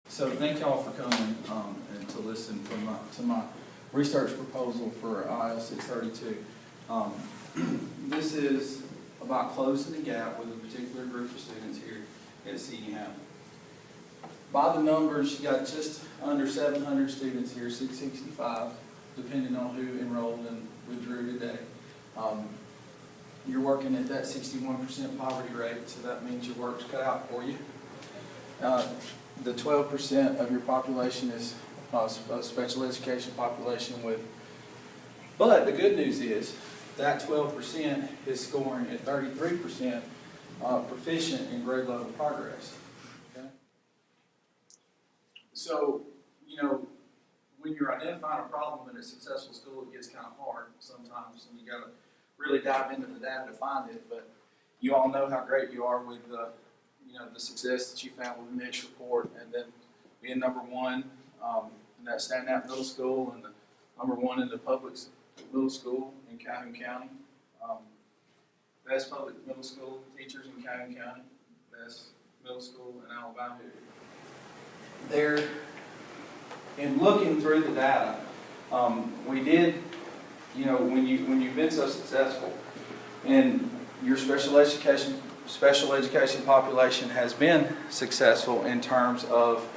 So thank y'all for coming and to listen to my research proposal for IL 632. This is about closing the gap with a particular group of students here at CNEHAP. By the numbers, you got just under 700 students here, 665, depending on who enrolled and withdrew today. You're working at that 61% poverty rate, so that means your work's cut out for you. The 12% of your population is a special education population with, but the good news is that 12% is scoring at 33% proficient in grade level progress. Okay? So, you know, when you're identifying a problem in a successful school, it gets kind of hard sometimes, and you got to really dive into the data to find it. But you all know how great you are with the success that you found with the NICSH report, and then being number one in that standout middle school, and the number one in the public middle school in Calhoun County. Best public middle school teachers in Calhoun County, best middle school in Alabama. There, in looking through the data, we did, when you've been so successful, and your special education population has been successful in terms of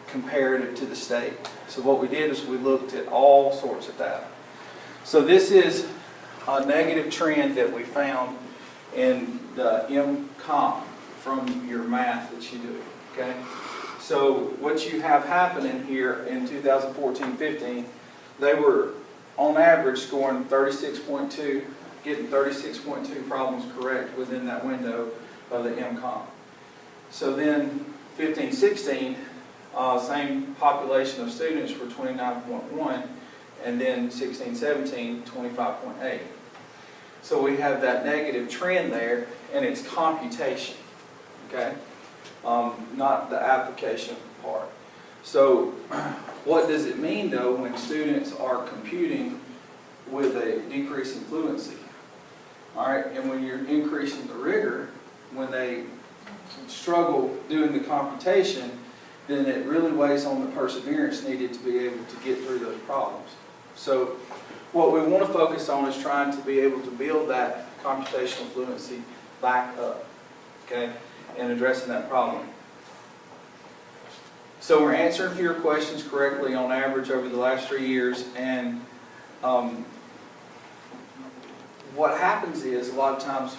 comparative to the state. So what we did is we looked at all sorts of data. So this is a negative trend that we found in the MComp from your math that you do. Okay. So what you have happening here in 2014-15, they were on average scoring 36.2, getting 36.2 problems correct within that window of the MComp. So then 15-16, same population of students were 29.1, and then 16-17, 25.8. So we have that negative trend there, and it's computation, okay? Not the application part. So what does it mean, though, when students are computing with a decrease in fluency? All right, and when you're increasing the rigor, when they struggle doing the computation, then it really weighs on the perseverance needed to be able to get through those problems. So what we want to focus on is trying to be able to build that computational fluency back up, okay, and addressing that problem. So we're answering for your questions correctly on average over the last 3 years, and what happens is a lot of times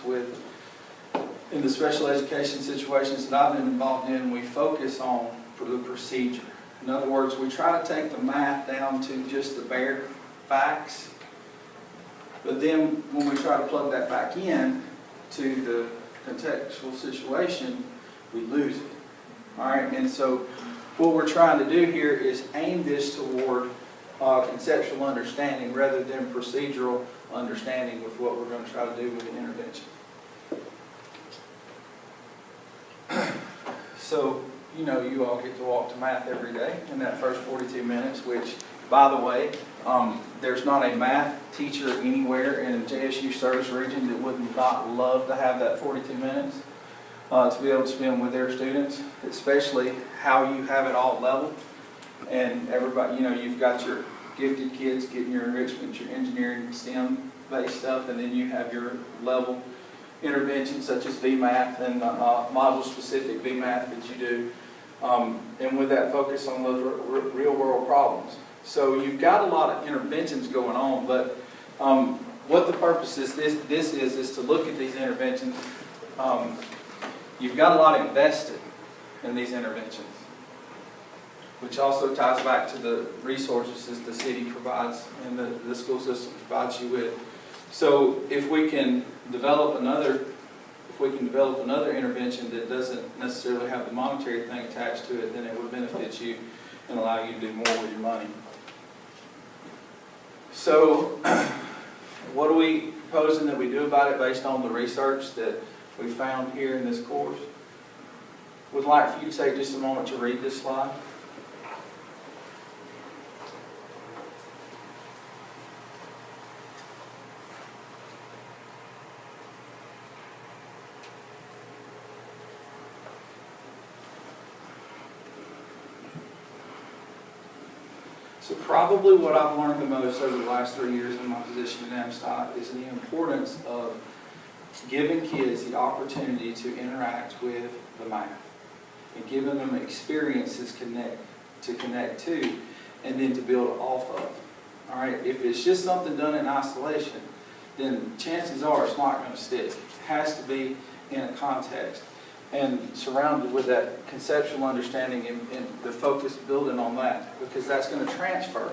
in the special education situations that I've been involved in, we focus on the procedure. In other words, we try to take the math down to just the bare facts, but then when we try to plug that back in to the contextual situation, we lose it. All right, and so what we're trying to do here is aim this toward conceptual understanding rather than procedural understanding with what we're going to try to do with the intervention. So, you all get to walk to math every day in that first 42 minutes, which, by the way, there's not a math teacher anywhere in JSU service region that would not love to have that 42 minutes to be able to spend with their students, especially how you have it all leveled. And everybody, you've got your gifted kids getting your enrichment, your engineering, STEM-based stuff, and then you have your level interventions such as VMath and module-specific VMath that you do, and with that focus on those real-world problems. So you've got a lot of interventions going on, but what the purpose is this is to look at these interventions. You've got a lot invested in these interventions, which also ties back to the resources that the city provides and the school system provides you with. So if we can develop another intervention that doesn't necessarily have the monetary thing attached to it, then it would benefit you and allow you to do more with your money. So what are we proposing that we do about it based on the research that we found here in this course? Would like for you to take just a moment to read this slide. So probably what I've learned the most over the last 3 years in my position at AMSTOT is the importance of giving kids the opportunity to interact with the math and giving them experiences to connect to and then to build off of. All right, if it's just something done in isolation, then chances are it's not going to stick. It has to be in a context and surrounded with that conceptual understanding and the focus building on that, because that's going to transfer.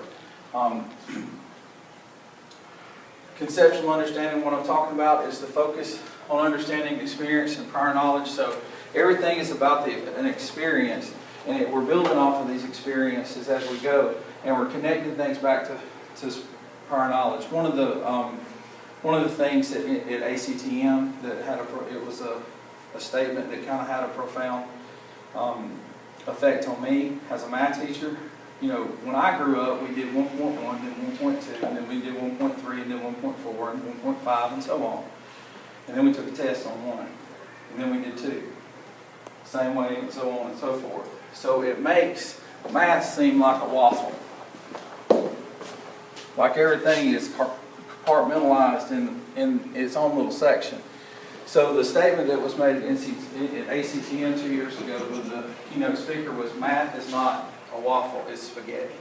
Conceptual understanding, what I'm talking about, is the focus on understanding experience and prior knowledge. So everything is about an experience, and we're building off of these experiences as we go, and we're connecting things back to prior knowledge. One of the things at ACTM that had it was a statement that kind of had a profound effect on me as a math teacher. You know, when I grew up, we did 1.1, then 1.2, and then we did 1.3, and then 1.4, and 1.5, and so on. And then we took a test on 1, and then we did 2. Same way, and so on and so forth. So it makes math seem like a waffle. Like everything is compartmentalized in its own little section. So the statement that was made at ACTM 2 years ago with the keynote speaker was, math is not a waffle, it's spaghetti.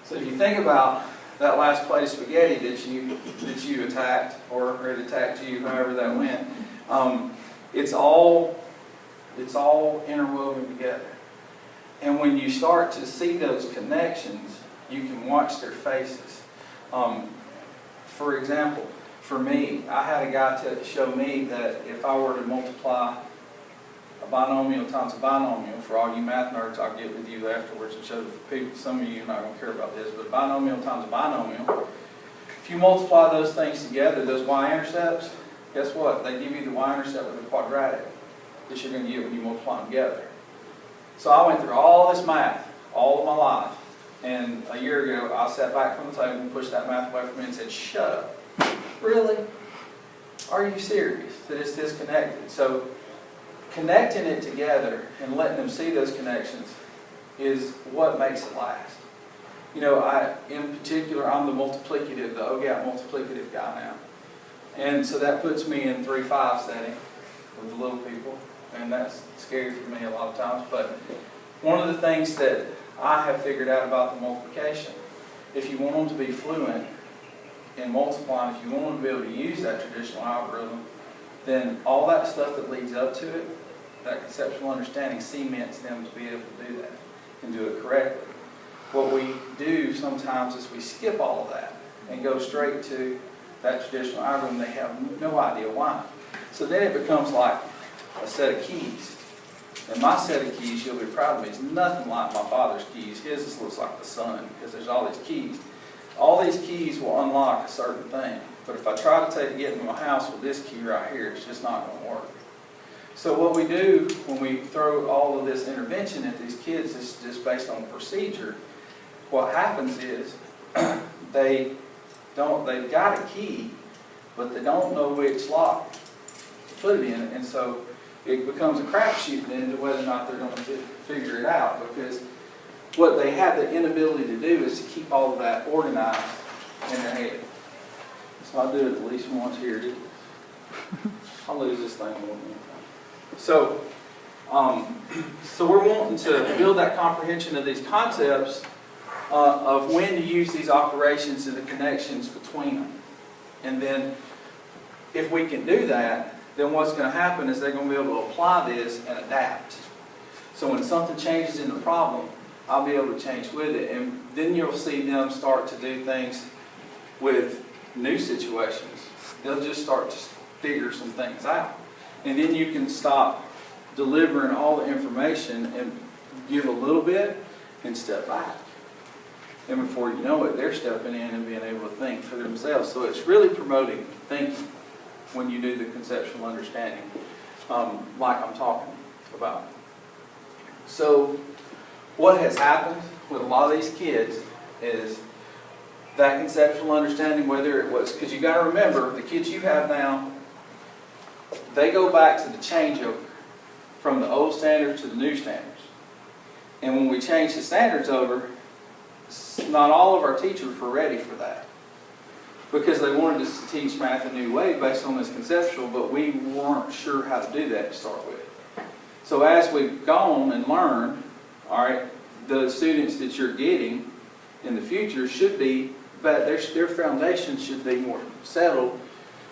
So if you think about that last plate of spaghetti that you attacked, or it attacked you, however that went, it's all interwoven together. And when you start to see those connections, you can watch their faces. For example, for me, I had a guy to show me that if I were to multiply a binomial times a binomial, for all you math nerds, I'll get with you afterwards and show the people, some of you are not going to care about this, but binomial times a binomial, if you multiply those things together, those y-intercepts, guess what? They give you the y-intercept with a quadratic that you're going to get when you multiply them together. So I went through all this math all of my life, and a year ago I sat back from the table and pushed that math away from me and said, shut up. Really? Are you serious that it's disconnected? So connecting it together and letting them see those connections is what makes it last. You know, in particular, I'm the multiplicative, the OGAT multiplicative guy now. And so that puts me in 3-5 setting with the little people, and that's scary for me a lot of times. But one of the things that I have figured out about the multiplication, if you want them to be fluent in multiplying, if you want them to be able to use that traditional algorithm, then all that stuff that leads up to it, that conceptual understanding, cements them to be able to do that and do it correctly. What we do sometimes is we skip all of that and go straight to that traditional algorithm. They have no idea why. So then it becomes like a set of keys. And my set of keys, you'll be proud of me, is nothing like my father's keys. His just looks like the sun because there's all these keys. All these keys will unlock a certain thing. But if I try to get into my house with this key right here, it's just not going to work. So what we do when we throw all of this intervention at these kids is just based on procedure. What happens is they've got a key, but they don't know which lock to put it in. And so it becomes a crapshoot then to whether or not they're going to figure it out, because what they have the inability to do is to keep all of that organized in their head. So I'll do it at least once here. I'll lose this thing more than anything. So we're wanting to build that comprehension of these concepts of when to use these operations and the connections between them. And then if we can do that, then what's going to happen is they're going to be able to apply this and adapt. So when something changes in the problem, I'll be able to change with it. And then you'll see them start to do things with new situations. They'll just start to figure some things out. And then you can stop delivering all the information and give a little bit and step back. And before you know it, they're stepping in and being able to think for themselves. So it's really promoting thinking when you do the conceptual understanding, like I'm talking about. So what has happened with a lot of these kids is that conceptual understanding, whether it was, because you got to remember, the kids you have now, they go back to the changeover from the old standards to the new standards. And when we change the standards over, not all of our teachers were ready for that, because they wanted us to teach math a new way based on this conceptual, but we weren't sure how to do that to start with. So as we've gone and learned, all right, the students that you're getting in the future should be, but their foundation should be more settled.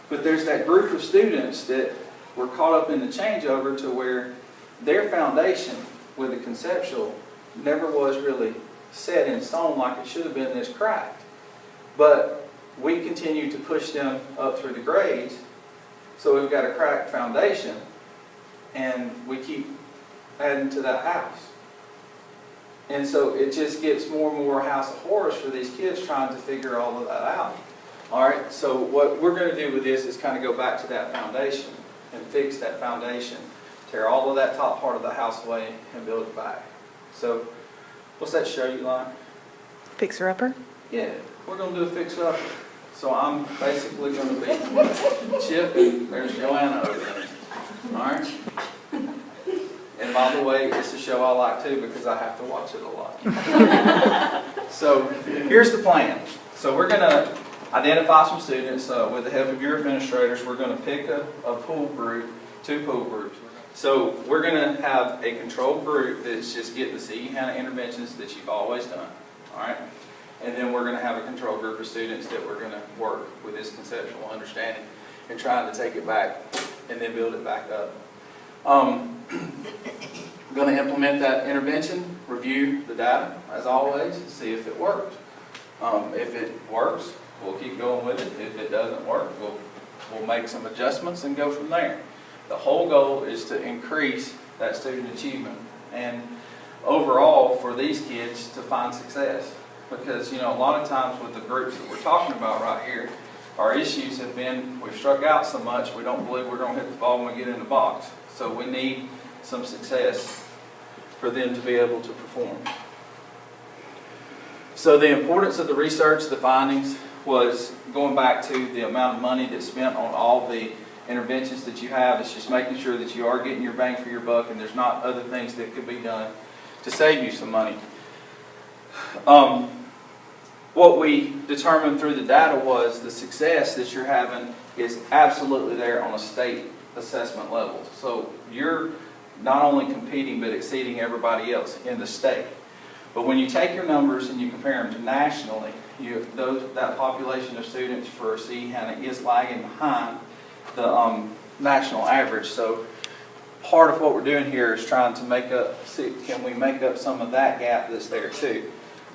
But there's that group of students that were caught up in the changeover to where their foundation with the conceptual never was really set in stone like it should have been this cracked. But we continue to push them up through the grades, so we've got a cracked foundation, and we keep adding to that house. And so it just gets more and more a house of horrors for these kids trying to figure all of that out. All right, so what we're going to do with this is kind of go back to that foundation and fix that foundation, tear all of that top part of the house away and build it back. So what's that show you like? Fixer-upper? Yeah, we're going to do a fixer-upper. So I'm basically going to be Chip, and there's Joanna over there. All right? And by the way, it's a show I like too because I have to watch it a lot. So here's the plan. So we're going to identify some students with the help of your administrators. We're going to pick a pool group, 2 pool groups. So we're going to have a control group that's just getting the CE HANA interventions that you've always done. All right? And then we're going to have a control group of students that we're going to work with this conceptual understanding and trying to take it back and then build it back up. We're going to implement that intervention, review the data as always, see if it works. If it works, we'll keep going with it. If it doesn't work, we'll make some adjustments and go from there. The whole goal is to increase that student achievement and overall for these kids to find success. Because, you know, a lot of times with the groups that we're talking about right here, our issues have been we've struck out so much we don't believe we're going to hit the ball when we get in the box. So we need some success for them to be able to perform. So the importance of the research, the findings, was going back to the amount of money that's spent on all the interventions that you have. It's just making sure that you are getting your bang for your buck and there's not other things that could be done to save you some money. What we determined through the data was the success that you're having is absolutely there on a state assessment level. So you're not only competing but exceeding everybody else in the state. But when you take your numbers and you compare them to nationally, that population of students for CE HANA is lagging behind the national average. So part of what we're doing here is trying to see can we make up some of that gap that's there too.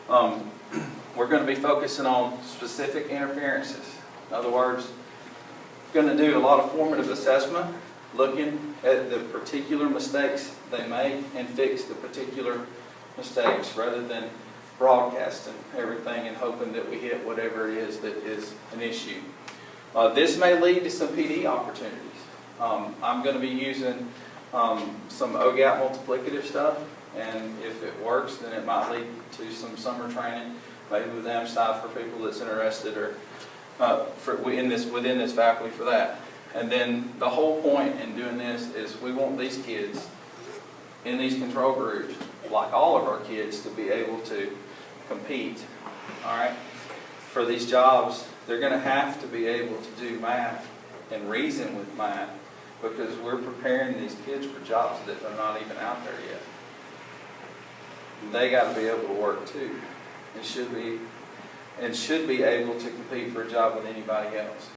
We're going to be focusing on specific interferences. In other words, we're going to do a lot of formative assessment, looking at the particular mistakes they make and fix the particular mistakes rather than broadcasting everything and hoping that we hit whatever it is that is an issue. This may lead to some PD opportunities. I'm going to be using some OGAT multiplicative stuff, and if it works, then it might lead to some summer training, maybe with AMSTI for people that's interested, or within this faculty for that. And then the whole point in doing this is we want these kids in these control groups, like all of our kids, to be able to compete. All right, for these jobs, they're going to have to be able to do math and reason with math because we're preparing these kids for jobs that are not even out there yet. They got to be able to work too, and should be able to compete for a job with anybody else.